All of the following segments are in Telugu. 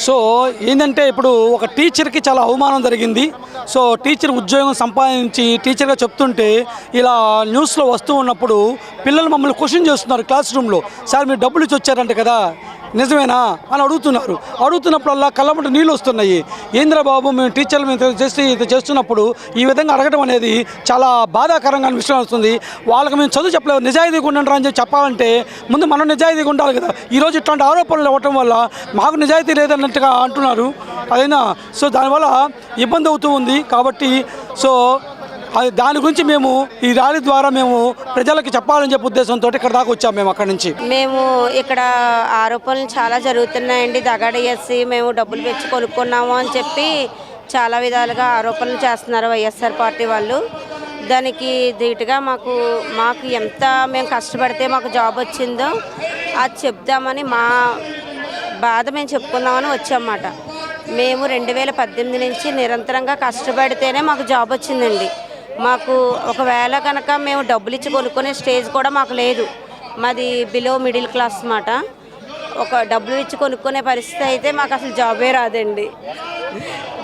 సో ఏంటంటే ఇప్పుడు ఒక టీచర్కి చాలా అవమానం జరిగింది. సో టీచర్ ఉద్యోగం సంపాదించి టీచర్గా చెప్తుంటే ఇలా న్యూస్లో వస్తూ ఉన్నప్పుడు పిల్లలు మమ్మల్ని క్వశ్చన్ చేస్తున్నారు క్లాస్ రూమ్లో, సార్ మీరు డబ్బులు ఇచ్చి వచ్చారంట కదా, నిజమేనా అని అడుగుతున్నారు. అడుగుతున్నప్పుడల్లా కళ్ళమంట నీళ్ళు వస్తున్నాయి. ఏంద్రా బాబు మేము టీచర్లు మేము ఇది చేస్తున్నప్పుడు ఈ విధంగా అడగడం అనేది చాలా బాధాకరంగా విషయం వస్తుంది. వాళ్ళకి మేము చదువు చెప్పలేదు, నిజాయితీగా ఉండండి అని చెప్పాలంటే ముందు మనం నిజాయితీగా ఉండాలి కదా. ఈరోజు ఇట్లాంటి ఆరోపణలు ఇవ్వటం వల్ల మాకు నిజాయితీ లేదన్నట్టుగా అంటున్నారు. అదైనా సో దానివల్ల ఇబ్బంది అవుతూ ఉంది. కాబట్టి సో అది దాని గురించి మేము ఈ ర్యాలీ ద్వారా మేము ప్రజలకు చెప్పాలని చెప్పే ఉద్దేశంతో ఇక్కడ దాకా వచ్చాము. మేము అక్కడి నుంచి ఇక్కడ ఆరోపణలు చాలా జరుగుతున్నాయండి. దగాడేసి మేము డబ్బులు పెంచి కొనుక్కున్నాము అని చెప్పి చాలా విధాలుగా ఆరోపణలు చేస్తున్నారు వైఎస్ఆర్ పార్టీ వాళ్ళు. దానికి ధీటుగా మాకు ఎంత మేము కష్టపడితే మాకు జాబ్ వచ్చిందో అది చెప్దామని మా బాధ మేము చెప్పుకుందామని వచ్చామన్నమాట. మేము 2018 నుంచి నిరంతరంగా కష్టపడితేనే మాకు జాబ్ వచ్చిందండి. మాకు ఒకవేళ కనుక మేము డబ్బులు ఇచ్చి కొనుక్కునే స్టేజ్ కూడా మాకు లేదు. మాది బిలో మిడిల్ క్లాస్ అన్నమాట. ఒక డబ్బులు ఇచ్చి కొనుక్కునే పరిస్థితి అయితే మాకు అసలు జాబే రాదండి.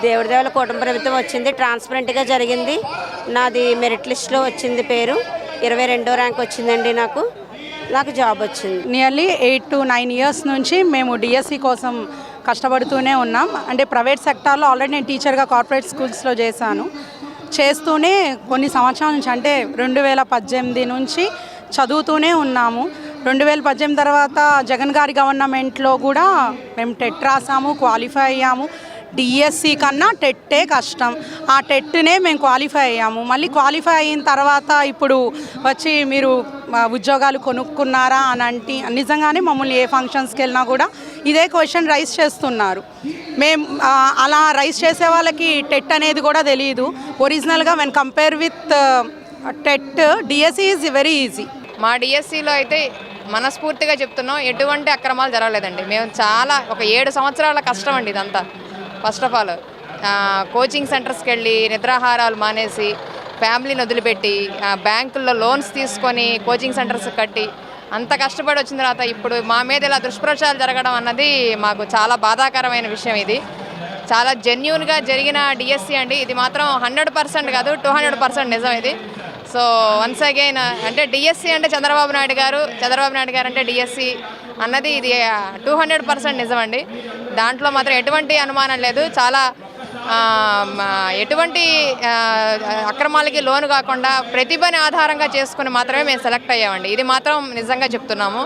దేవుడి దేవుల కుటుంబ ప్రభుత్వం వచ్చింది, ట్రాన్స్పరెంట్గా జరిగింది. నాది మెరిట్ లిస్ట్లో వచ్చింది, పేరు 22వ ర్యాంక్ వచ్చిందండి. నాకు జాబ్ వచ్చింది. నియర్లీ 8 to 9 years నుంచి మేము డిఎస్సి కోసం కష్టపడుతూనే ఉన్నాం. అంటే ప్రైవేట్ సెక్టార్లో ఆల్రెడీ నేను టీచర్గా కార్పొరేట్ స్కూల్స్లో చేస్తూనే కొన్ని సంవత్సరాల నుంచి అంటే 2018 నుంచి చదువుతూనే ఉన్నాము. 2018 తర్వాత జగన్ గారి గవర్నమెంట్లో కూడా మేము టెట్ రాసాము, క్వాలిఫై అయ్యాము. డిఎస్సి కన్నా టెట్టే కష్టం, ఆ టెట్నే మేము క్వాలిఫై అయ్యాము. మళ్ళీ క్వాలిఫై అయిన తర్వాత ఇప్పుడు వచ్చి మీరు ఉద్యోగాలు కొనుక్కున్నారా అని నిజంగానే మమ్మల్ని ఏ ఫంక్షన్స్కి వెళ్ళినా కూడా ఇదే క్వశ్చన్ రైజ్ చేస్తున్నారు. మేము అలా రైజ్ చేసే వాళ్ళకి టెట్ అనేది కూడా తెలియదు. ఒరిజినల్గా when compare with TET DSC is very easy. మా డిఎస్సిలో అయితే మనస్ఫూర్తిగా చెప్తున్నాం, ఎటువంటి అక్రమాలు జరగలేదండి. మేము ఒక 7 సంవత్సరాల కష్టం అండి ఇదంతా. ఫస్ట్ ఆఫ్ ఆల్ కోచింగ్ సెంటర్స్కి వెళ్ళి నిద్రాహారాలు మానేసి ఫ్యామిలీని వదిలిపెట్టి బ్యాంకుల్లో లోన్స్ తీసుకొని కోచింగ్ సెంటర్స్ కట్టి అంత కష్టపడి వచ్చిన తర్వాత ఇప్పుడు మా మీద ఇలా దుష్ప్రచారాలు జరగడం అన్నది మాకు చాలా బాధాకరమైన విషయం. ఇది చాలా జెన్యూన్గా జరిగిన డిఎస్సి అండి. ఇది మాత్రం 100% కాదు, 200% నిజం ఇది. సో వన్స్ అగైన్ అంటే డిఎస్సి అంటే చంద్రబాబు నాయుడు గారు అంటే డిఎస్సి అన్నది ఇది 200% నిజమండి. దాంట్లో మాత్రం ఎటువంటి అనుమానం లేదు. చాలా ఎటువంటి అక్రమాలకి లోను కాకుండా ప్రతిభని ఆధారంగా చేసుకుని మాత్రమే మేము సెలెక్ట్ అయ్యామండి. ఇది మాత్రం నిజంగా చెప్తున్నాము.